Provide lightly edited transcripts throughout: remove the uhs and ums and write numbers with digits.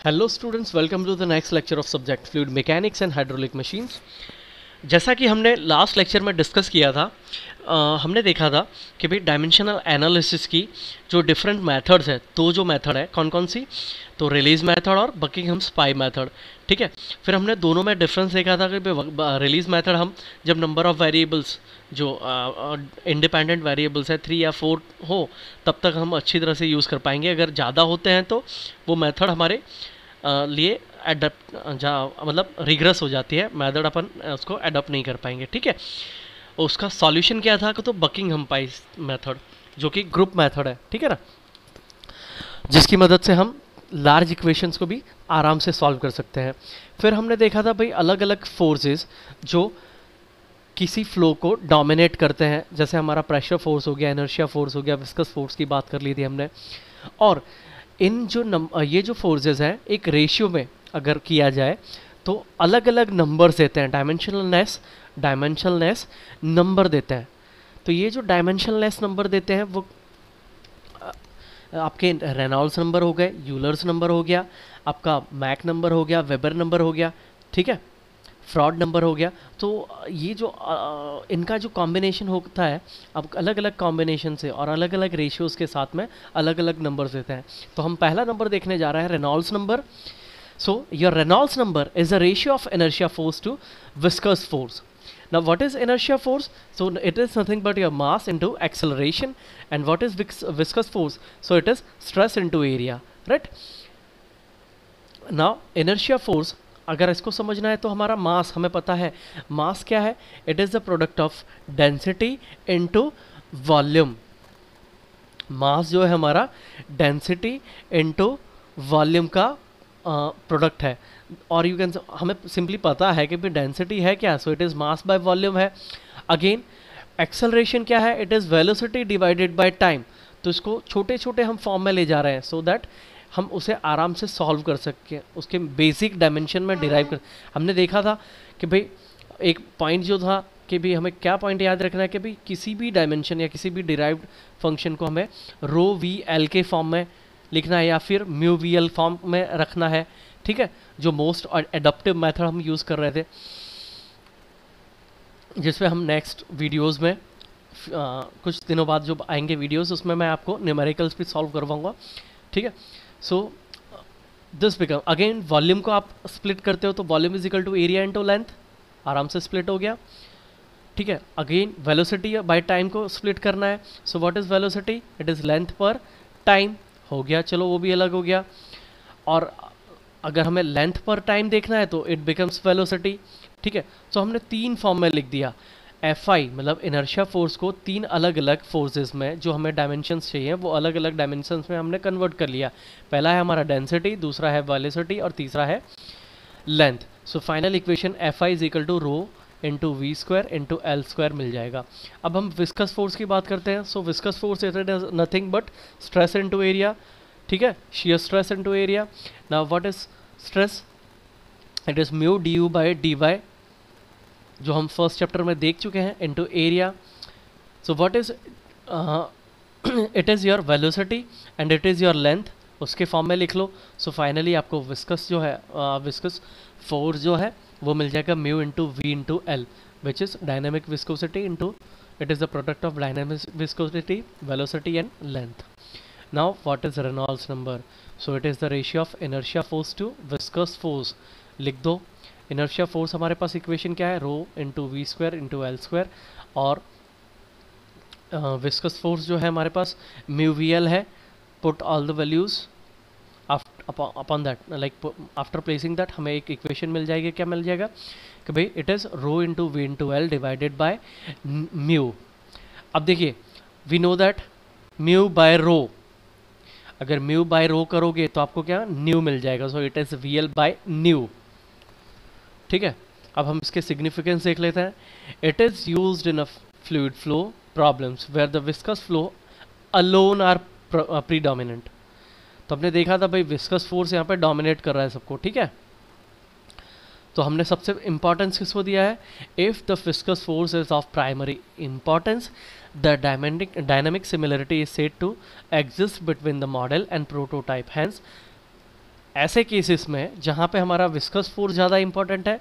Hello students, welcome to the next lecture of subject fluid mechanics and hydraulic machines. जैसा कि हमने last lecture में discuss किया था, हमने देखा था कि भाई डायमेंशनल एनालिसिस की जो डिफरेंट मेथड्स है, तो जो मेथड है कौन कौन सी, तो रिलीज मेथड और बकिंघम पाई मेथड। ठीक है, फिर हमने दोनों में डिफरेंस देखा था कि रिलीज मेथड हम जब नंबर ऑफ वेरिएबल्स जो इंडिपेंडेंट वेरिएबल्स है 3 या 4 हो तब तक हम अच्छी तरह से यूज़ कर पाएंगे। अगर ज़्यादा होते हैं तो वो मेथड हमारे लिए एडप्ट मतलब रिग्रेस हो जाती है, मेथड अपन उसको एडप्ट नहीं कर पाएंगे। ठीक है, उसका सॉल्यूशन क्या था, तो बकिंघम पाई मेथड, जो कि ग्रुप मेथड है। ठीक है ना, जिसकी मदद से हम लार्ज इक्वेशंस को भी आराम से सॉल्व कर सकते हैं। फिर हमने देखा था भाई अलग अलग फोर्सेस जो किसी फ्लो को डोमिनेट करते हैं, जैसे हमारा प्रेशर फोर्स हो गया, इनर्शिया फोर्स हो गया, विस्कस फोर्स की बात कर ली थी हमने। और इन जो ये जो फोर्सेस हैं एक रेशियो में अगर किया जाए तो अलग अलग नंबर्स देते हैं, डायमेंशनलनेस नंबर देते हैं। तो ये जो डायमेंशनलेस नंबर देते हैं वो आपके रेनॉल्ड्स नंबर हो गए, यूलर्स नंबर हो गया, आपका मैक नंबर हो गया, वेबर नंबर हो गया, ठीक है, फ्रॉड नंबर हो गया। तो ये जो इनका जो कॉम्बिनेशन होता है, अब अलग अलग कॉम्बिनेशन से और अलग अलग रेशियोज़ के साथ में अलग अलग नंबर्स देते हैं। तो हम पहला नंबर देखने जा रहे हैं, Reynolds number. So your Reynolds number is a ratio of inertia force to viscous force. Now, what is inertia force? So, it is nothing but your mass into acceleration. And what is viscous force? So, it is stress into area, right? Now, inertia force, अगर इसको समझना है तो हमारा मास हमें पता है। Mass क्या है? It is the product of density into volume. Mass जो है हमारा डेंसिटी इनटू वॉल्यूम का प्रोडक्ट है। और यू कैन, हमें सिंपली पता है कि भाई डेंसिटी है क्या, सो it is mass by volume है। अगेन एक्सेलरेशन क्या है? It is velocity divided by time. तो इसको छोटे छोटे हम फॉर्म में ले जा रहे हैं सो दैट हम उसे आराम से सॉल्व कर सकें, उसके बेसिक डायमेंशन में डिराइव कर। हमने देखा था कि भाई एक पॉइंट जो था कि भाई हमें क्या पॉइंट याद रखना है कि भाई किसी भी डायमेंशन या किसी भी डिराइव्ड फंक्शन को हमें रो वी एल के फॉर्म में लिखना है या फिर म्यू वी एल फॉर्म में रखना है। ठीक है, जो मोस्ट एडप्टिव मेथड हम यूज़ कर रहे थे, जिसमें हम नेक्स्ट वीडियोस में कुछ दिनों बाद जो आएंगे वीडियोस, उसमें मैं आपको न्यूमेरिकल्स भी सॉल्व करवाऊंगा। ठीक है, so this become again volume को आप स्प्लिट करते हो तो volume is equal to area into length, आराम से स्प्लिट हो गया। ठीक है, अगेन वेलोसिटी बाय टाइम को स्प्लिट करना है, so what is velocity? It is length per time, हो गया, चलो वो भी अलग हो गया। और अगर हमें लेंथ पर टाइम देखना है तो इट बिकम्स वेलोसिटी। ठीक है, तो हमने 3 फॉर्म में लिख दिया। एफ आई मतलब इनर्शिया फोर्स को 3 अलग अलग फोर्सेस में जो हमें डायमेंशंस चाहिए वो अलग अलग डायमेंशंस में हमने कन्वर्ट कर लिया। पहला है हमारा डेंसिटी, दूसरा है वेलोसिटी और तीसरा है length. So final equation F I is equal to rho into we square into L square मिल जाएगा। अब हम विस्कस फोर्स की बात करते हैं। So viscous force it is nothing but stress into area. ठीक है, shear stress into area. Now what is stress? It is mu du by dy, जो हम फर्स्ट चैप्टर में देख चुके हैं, into area. So what is it is your velocity and it is your length, उसके form में लिख लो। So finally आपको विस्कस जो है विस्कस फोर्स जो है वो मिल जाएगा mu into we into l, which is dynamic viscosity into, it is the product of dynamic viscosity, velocity and length. Now what is Reynolds number? So it is the ratio of inertia force to viscous force. लिख दो, inertia force हमारे पास equation क्या है? Rho into we square into L square, और viscous force जो है हमारे पास म्यू वी एल है। Put all the values upon that, like after placing that हमें एक इक्वेशन मिल जाएगी। क्या मिल जाएगा कि भाई it is rho into we into L divided by mu. अब देखिए, we know that mu by rho, अगर म्यू बाय रो करोगे तो आपको क्या न्यू मिल जाएगा। So it is v l by nu. ठीक है, अब हम इसके सिग्निफिकेंस देख लेते हैं। It is used in a fluid flow problems where the viscous flow alone are predominant. तो हमने देखा था भाई विस्कस फोर्स यहाँ पे डोमिनेट कर रहा है सबको। ठीक है, तो हमने सबसे इंपॉर्टेंस किसको दिया है? If the viscous force is of primary importance, the dynamic similarity is said to exist between the model and prototype. Hence ऐसे केसेस में जहाँ पे हमारा विस्कस फोर्स ज़्यादा इंपॉर्टेंट है,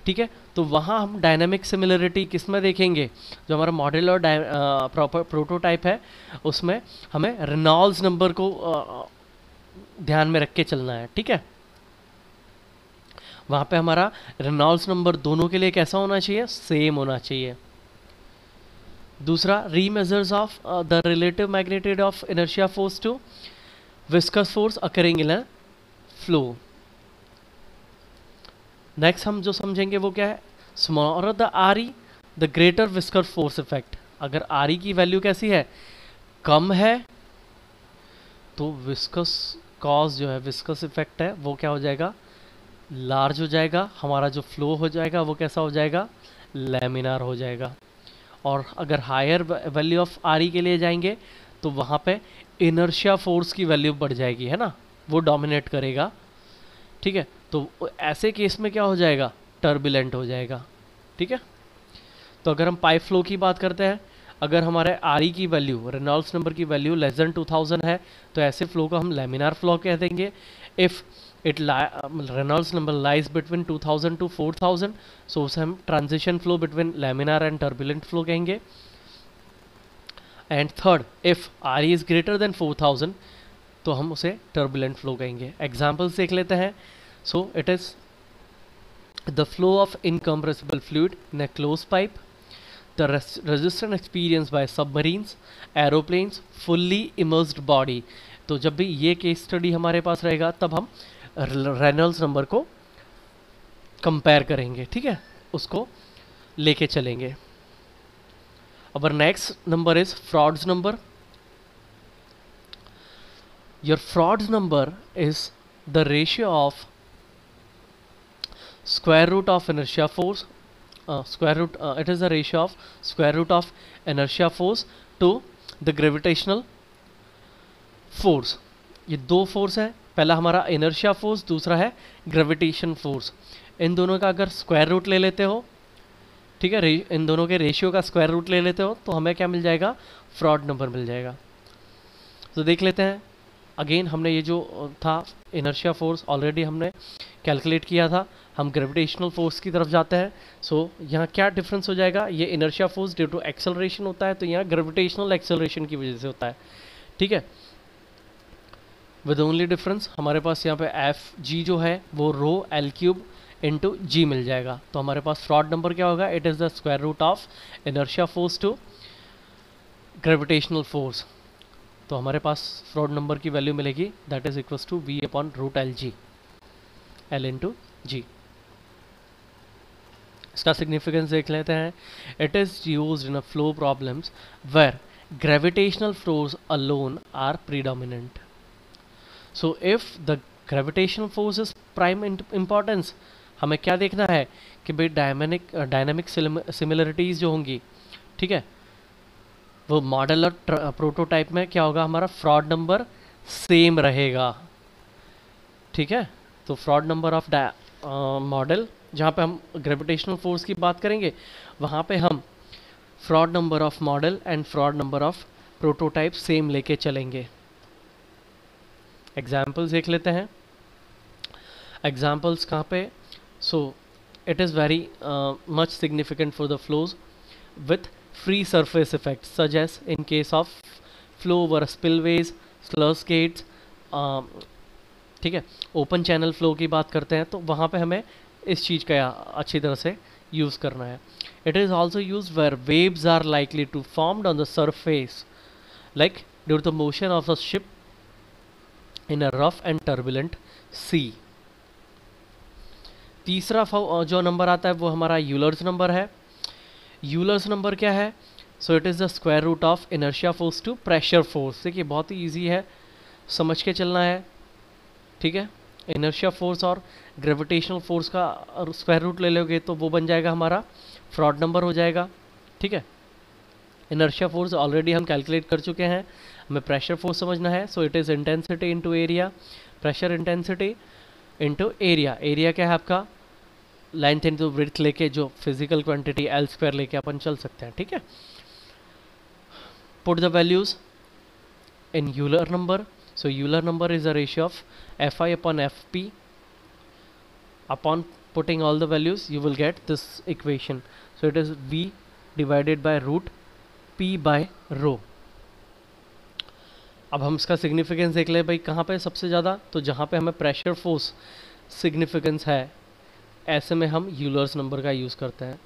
ठीक है, तो वहाँ हम डायनामिक सिमिलरिटी किस में देखेंगे, जो हमारा मॉडल और प्रोटोटाइप है उसमें हमें रेनॉल्ड्स नंबर को ध्यान में रख के चलना है, ठीक है। वहाँ पे हमारा रेनॉल्ड्स नंबर दोनों के लिए कैसा होना चाहिए, सेम होना चाहिए। दूसरा, remeasures of the relative magnitude of inertia force to viscous force occurring in a flow. Next हम जो समझेंगे वो क्या है, smaller the R E the greater viscous force effect. अगर आर ई की वैल्यू कैसी है, कम है, तो विस्कस कॉज जो है, विस्कस इफेक्ट है, वो क्या हो जाएगा, लार्ज हो जाएगा। हमारा जो फ्लो हो जाएगा वो कैसा हो जाएगा, लैमिनार हो जाएगा। और अगर higher value of R E के लिए जाएंगे तो वहाँ पे इनर्शिया फोर्स की वैल्यू बढ़ जाएगी, है ना, वो डोमिनेट करेगा, ठीक है। तो ऐसे केस में क्या हो जाएगा, टर्बुलेंट हो जाएगा, ठीक है। तो अगर हम पाइप फ्लो की बात करते हैं, अगर हमारे आर ई की वैल्यू, रेनॉल्ड्स नंबर की वैल्यू लेस देन 2000 है, तो ऐसे फ्लो को हम लैमिनार फ्लो कह देंगे। If it Reynolds number lies between 2000 to 4000, so उसे हम transition flow between laminar and turbulent flow कहेंगे। And third, if R E is greater than 4000, तो हम उसे टर्बुलेंट फ्लो कहेंगे। एग्जाम्पल्स देख लेते हैं। सो it is the flow of incompressible fluid in a close pipe, the resistance experienced by submarines, aeroplanes, fully immersed body। तो जब भी ये केस स्टडी हमारे पास रहेगा तब हम रेनॉल्ड्स नंबर को कंपेयर करेंगे, ठीक है, उसको लेके चलेंगे। Our next number is frauds number. Your frauds number is the ratio of square root of inertia force, it is the ratio of square root of inertia force to the gravitational force। ये दो force है, पहला हमारा inertia force, दूसरा है gravitation force। इन दोनों का अगर स्क्वायर रूट ले लेते हो, ठीक है, इन दोनों के रेशियो का स्क्वायर रूट ले लेते हो तो हमें क्या मिल जाएगा, फ्रॉड नंबर मिल जाएगा। तो देख लेते हैं अगेन, हमने ये जो था इनर्शिया फोर्स ऑलरेडी हमने कैलकुलेट किया था, हम ग्रेविटेशनल फोर्स की तरफ जाते हैं। सो यहाँ क्या डिफरेंस हो जाएगा, ये inertia force due to acceleration होता है, तो यहाँ ग्रेविटेशनल एक्सेलरेशन की वजह से होता है, ठीक है। विद ओनली डिफरेंस हमारे पास यहाँ पे एफ जी जो है वो rho L cube into G मिल जाएगा। तो हमारे पास फ्रॉड नंबर क्या होगा, it is the square root of inertia force to gravitational force. तो हमारे पास फ्रॉड नंबर की वैल्यू मिलेगी, that is equals to we upon root L G, L into G. इसका सिग्निफिकेंस देख लेते हैं। It is used in a flow problems where gravitational flows alone are predominant. So if the gravitational force is prime importance, हमें क्या देखना है कि भाई डायनामिक सिमिलरिटीज जो होंगी, ठीक है, वो मॉडल और प्रोटोटाइप में क्या होगा, हमारा फ्रॉड नंबर सेम रहेगा, ठीक है। तो फ्रॉड नंबर ऑफ मॉडल, जहाँ पे हम ग्रेविटेशनल फोर्स की बात करेंगे, वहाँ पे हम fraud number of model and fraud number of prototype same लेके चलेंगे। एग्जाम्पल्स देख लेते हैं। एग्जाम्पल्स कहाँ पे, सो it is very much significant for the flows with free surface effects such as in case of flow over spillways, sluice gates, ठीक है, open channel flow की बात करते हैं तो वहाँ पे हमें इस चीज़ का अच्छी तरह से यूज़ करना है। It is also use where waves are likely to formed on the surface like due to the motion of the ship in a rough and turbulent sea. तीसरा जो नंबर आता है वो हमारा यूलर्स नंबर है। यूलर्स नंबर क्या है, so it is the square root of inertia force to pressure force. देखिए बहुत ही इजी है, समझ के चलना है, ठीक है। इनर्शिया फोर्स और ग्रेविटेशनल फोर्स का स्क्वायर रूट ले लोगे तो वो बन जाएगा हमारा फ्रॉड नंबर हो जाएगा, ठीक है। इनर्शिया फोर्स ऑलरेडी हम कैलकुलेट कर चुके हैं, हमें प्रेशर फोर्स समझना है। So it is intensity into area, pressure intensity into area. Area क्या है आपका, लेंथ इंटू विड्थ लेके जो फिजिकल क्वांटिटी एल स्क्वायर लेके अपन चल सकते हैं, ठीक है। Put the values in Euler number. So Euler number is a ratio of Fi upon Fp. Upon putting all the values, you will get this equation. So it is V divided by root P by rho. अब हम इसका significance देख ले भाई, कहाँ पे सबसे ज़्यादा, तो जहाँ पे हमें प्रेशर फोर्स सिग्निफिकेंस है, ऐसे में हम यूलर्स नंबर का यूज़ करते हैं,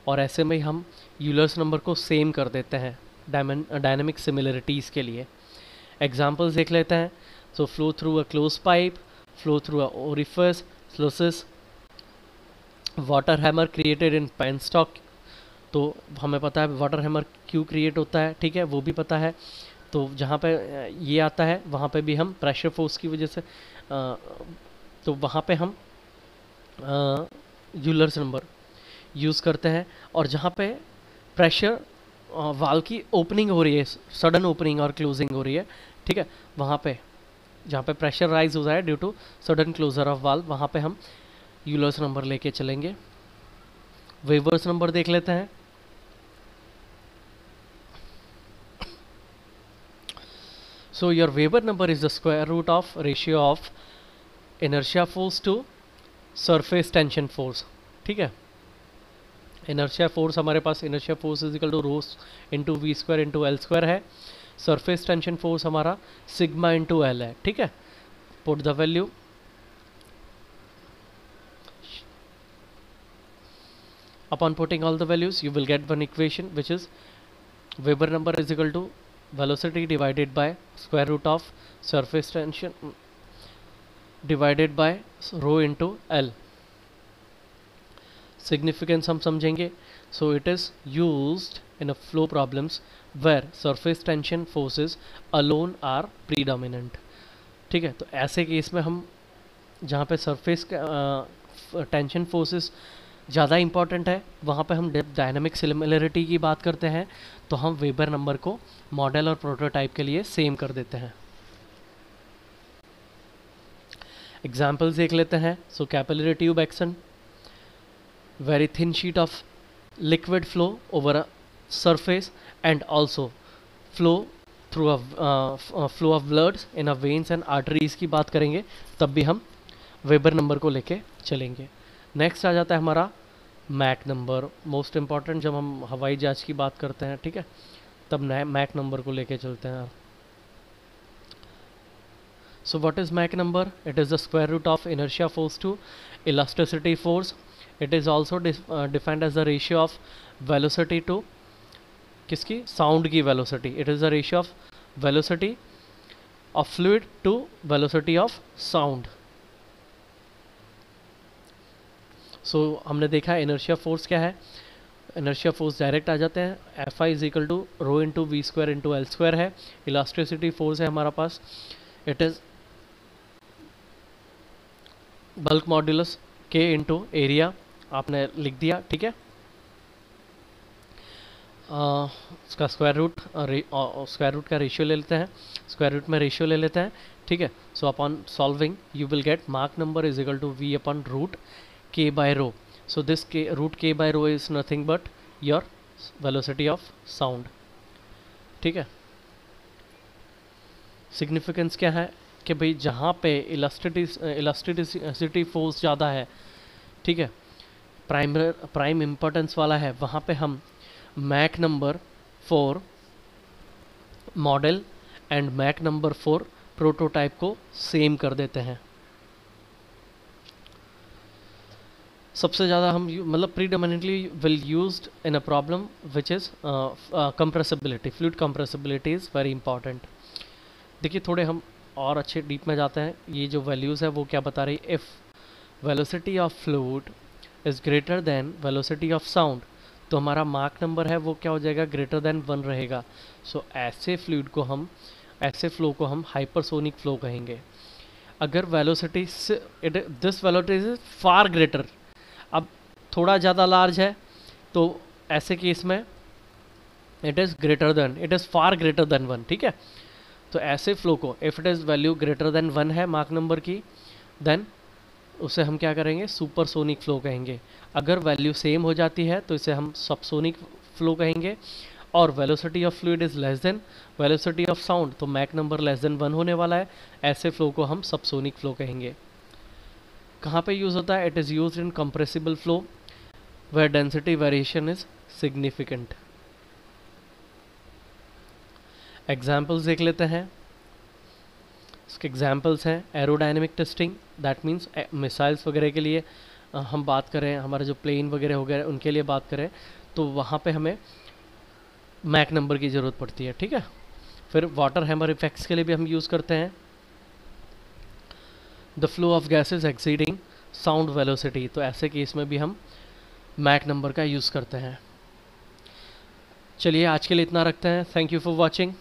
और ऐसे में हम यूलर्स नंबर को सेम कर देते हैं डायनेमिक सिमिलरिटीज़ के लिए. एग्जांपल्स देख लेते हैं. So flow through a close pipe, flow through a orifice, sluices, water hammer created in penstock. तो हमें पता है वाटर हैमर क्यों क्रिएट होता है, ठीक है, वो भी पता है. तो जहाँ पे ये आता है वहाँ पे भी हम प्रेशर फोर्स की वजह से तो वहाँ पे हम यूलर्स नंबर यूज़ करते हैं. और जहाँ पे प्रेशर वाल्व की ओपनिंग हो रही है, सडन ओपनिंग और क्लोजिंग हो रही है, ठीक है, वहाँ पे जहाँ पे प्रेशर राइज हो रहा है due to sudden closure of valve, वहाँ पे हम यूलर्स नंबर लेके चलेंगे. वेवर्स नंबर देख लेते हैं. So your Weber number is the square root of ratio of inertia force to surface tension force. ठीक है, inertia force हमारे पास inertia force is equal to rho into v square into l square है. surface tension force हमारा sigma into l है. ठीक है, put the value. Upon putting all the values, you will get one equation which is Weber number is equal to velocity divided by square root of surface tension divided by rho into L. Significance हम समझेंगे. So it is used in a flow problems where surface tension forces alone are predominant. ठीक है, तो ऐसे case में हम जहाँ पे surface tension forces ज़्यादा इंपॉर्टेंट है, वहाँ पे हम डायनामिक सिमिलरिटी की बात करते हैं, तो हम वेबर नंबर को मॉडल और प्रोटोटाइप के लिए सेम कर देते हैं. एग्जाम्पल्स देख लेते हैं. So capillary tube action, very thin sheet of liquid flow over a surface and also flow through flow of bloods in a veins and arteries की बात करेंगे, तब भी हम वेबर नंबर को लेके चलेंगे. नेक्स्ट आ जाता है हमारा मैक नंबर, मोस्ट इम्पॉर्टेंट जब हम हवाई जहाज की बात करते हैं, ठीक है, तब मैक नंबर को लेके चलते हैं. So what is Mach number? It is the square root of inertia force to elasticity force. It is also defined as the ratio of velocity to किसकी, साउंड की velocity. It is the ratio of velocity of fluid to velocity of sound. So हमने देखा inertia force क्या है. Inertia force direct आ जाते हैं. F I is equal to rho into we square into L square है. Elasticity force है हमारा पास, इट इज बल्क मॉड्यूलस के इंटू एरिया, आपने लिख दिया, ठीक है. उसका स्क्वायर रूट का रेशियो ले लेते हैं, स्क्वायर रूट में रेशियो ले लेते हैं, ठीक है. So upon solving you will get मार्क number is equal to we upon root k by rho. So this root k by rho is nothing but your velocity of sound. ठीक है. Significance क्या है कि भाई जहाँ पे इलास्टिसिटी फोर्स ज़्यादा है, ठीक है, प्राइम इम्पोर्टेंस वाला है, वहाँ पे हम Mach number for model and Mach number for prototype को सेम कर देते हैं. सबसे ज़्यादा हम मतलब predominantly will used in a problem which is compressibility. Fluid compressibility is very important. देखिए थोड़े हम और अच्छे डीप में जाते हैं. ये जो वैल्यूज़ है वो क्या बता रही है, if velocity of fluid is greater then velocity of sound, तो हमारा मार्क नंबर है वो क्या हो जाएगा, ग्रेटर देन 1 रहेगा. सो ऐसे फ्लूइड को हम, ऐसे फ्लो को हम हाइपरसोनिक फ्लो कहेंगे. अगर velocity this velocity is far greater, अब थोड़ा ज़्यादा लार्ज है, तो ऐसे केस में it is greater then, it is far greater than 1, ठीक है. तो ऐसे फ्लो को if it is value greater than 1 है मार्क नंबर की, देन उसे हम क्या करेंगे, सुपरसोनिक फ्लो कहेंगे. अगर वैल्यू सेम हो जाती है तो इसे हम सबसोनिक फ्लो कहेंगे. और velocity of fluid is less than velocity of sound, तो मैक नंबर लेस देन 1 होने वाला है। ऐसे फ्लो को हम सबसोनिक फ्लो कहेंगे। कहाँ पे यूज़ होता है? It is use in compressible flow where density variation is significant. Examples देख लेते हैं। इसके एग्जाम्पल्स हैं aerodynamic testing, that means missiles वगैरह के लिए हम बात करें, हमारे जो प्लेन वगैरह हो गए उनके लिए बात करें, तो वहाँ पे हमें मैक नंबर की ज़रूरत पड़ती है, ठीक है। फिर वाटर हैमर इफेक्ट्स के लिए भी हम यूज़ करते हैं the flow of gases exceeding sound velocity, तो ऐसे केस में भी हम मैक नंबर का यूज़ करते हैं। चलिए आज के लिए इतना रखते हैं। Thank you for watching.